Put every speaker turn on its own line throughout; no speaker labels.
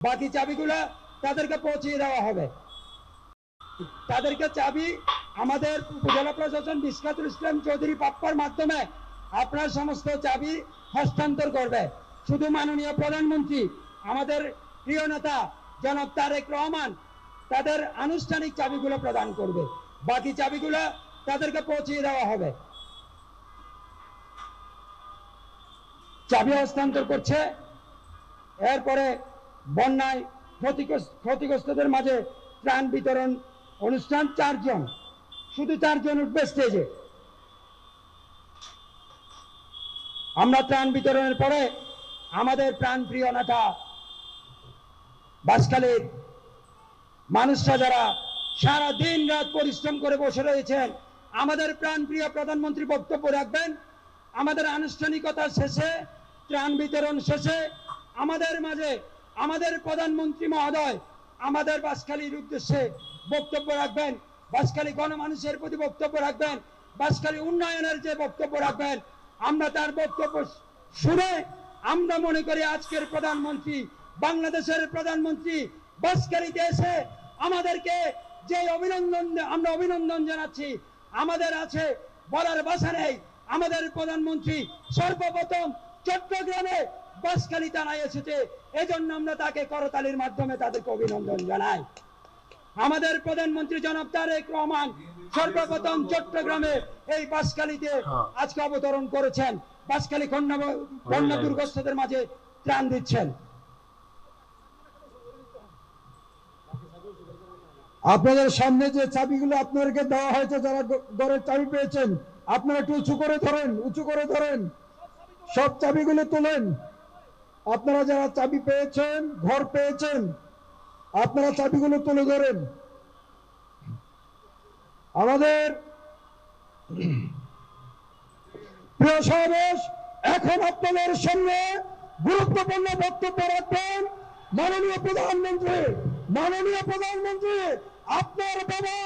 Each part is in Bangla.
বাকি চাবিগুলো তাদেরকে পৌঁছিয়ে দেওয়া হবে। তাদেরকে চাবি আমাদের উপজেলা প্রশাসন মিশকাতুল ইসলাম চৌধুরী পাপ্পার মাধ্যমে আপনার সমস্ত চাবি হস্তান্তর করবে। শুধু মাননীয় প্রধানমন্ত্রী আমাদের প্রিয় নেতা জনাব তারেক রহমান তাদের আনুষ্ঠানিক চাবিগুলো প্রদান করবে, বাকি চাবিগুলো তাদেরকে পৌঁছিয়ে দেওয়া হবে। চাবি হস্তান্তর করছে। এরপরে বন্যায় ক্ষতিগ্রস্তদের মাঝে ত্রাণ বিতরণ অনুষ্ঠান, 4 জন, শুধু 4 জন উঠবে স্টেজে। আমরা ত্রাণ বিতরণের পরে আমাদের প্রাণপ্রিয় নেতা বাঁশখালীর মানুষরা যারা সারা দিন রাত পরিশ্রম করে বসে রয়েছেন, আমাদের প্রাণপ্রিয় প্রধানমন্ত্রী বক্তব্য রাখবেন। আমাদের আনুষ্ঠানিকতা শেষে, ত্রাণ বিতরণ শেষে আমাদের মাঝে আমাদের প্রধানমন্ত্রী মহোদয় আমাদের বাঁশখালীর উদ্দেশ্যে বক্তব্য রাখবেন, বাঁশখালী গণমানুষের প্রতি বক্তব্য রাখবেন, বাঁশখালী উন্নয়নের যে বক্তব্য রাখবেন। আমরা তার বক্তব্য শুনে আমরা মনে করি আজকের প্রধানমন্ত্রী, বাংলাদেশের প্রধানমন্ত্রী বাঁশখালীতে এসে আমাদেরকে যে আমরা অভিনন্দন জানাচ্ছি, আমাদের আছে বলার ভাষা নেই। আমাদের প্রধানমন্ত্রী সর্বপ্রথম চট্টগ্রামে বাঁশখালী থানায় এসেছে, এজন্য আমরা তাকে করতালির মাধ্যমে তাদেরকে অভিনন্দন জানাই। আমাদের প্রধানমন্ত্রী জনাব তারেক রহমান সর্বপ্রথম চট্টগ্রামে এই বাঁশখালীতে আজকে অবতরণ করেছেন, বাঁশখালী বন্যা দুর্গতদের মাঝে ত্রাণ দিচ্ছেন।
আপনাদের সামনে যে চাবিগুলো আপনাদেরকে দেওয়া হয়েছে, যারা ঘরের চাবি পেয়েছেন, আপনারা একটু উঁচু করে ধরেন, উঁচু করে ধরেন, সব চাবিগুলো তোলেন। আপনারা যারা চাবি পেয়েছেন, ঘর পেয়েছেন, আপনারা চাবিগুলো তুলে ধরেন। আমাদের প্রিয় সমাবেশ, এখন আপনাদের সামনে গুরুত্বপূর্ণ বক্তব্য রাখবেন মাননীয় প্রধানমন্ত্রী। মাননীয় প্রধানমন্ত্রী, আপনার বাবা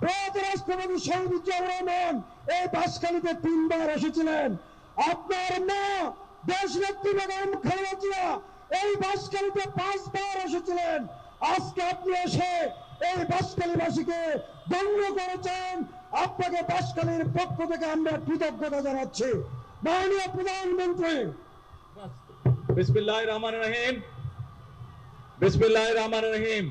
প্রয়াত রাষ্ট্রপতি শহীদ জিয়াউর রহমান এই বাঁশখালীতে 3 বার এসেছিলেন। আপনার মা দেশনেত্রী বেগম খালেদা জিয়া এই বাঁশখালীতে 5 বার এসেছিলেন। আজকে আপনি এসে এই বাঁশখালীবাসীকে ধন্য করেছেন, আপনাকে বাঁশখালীর পক্ষ থেকে আমরা কৃতজ্ঞতা জানাচ্ছি। মাননীয় প্রধানমন্ত্রী।
বিসমিল্লাহির রহমানির রহিম, বিসমিল্লাহির রহমানির রহিম।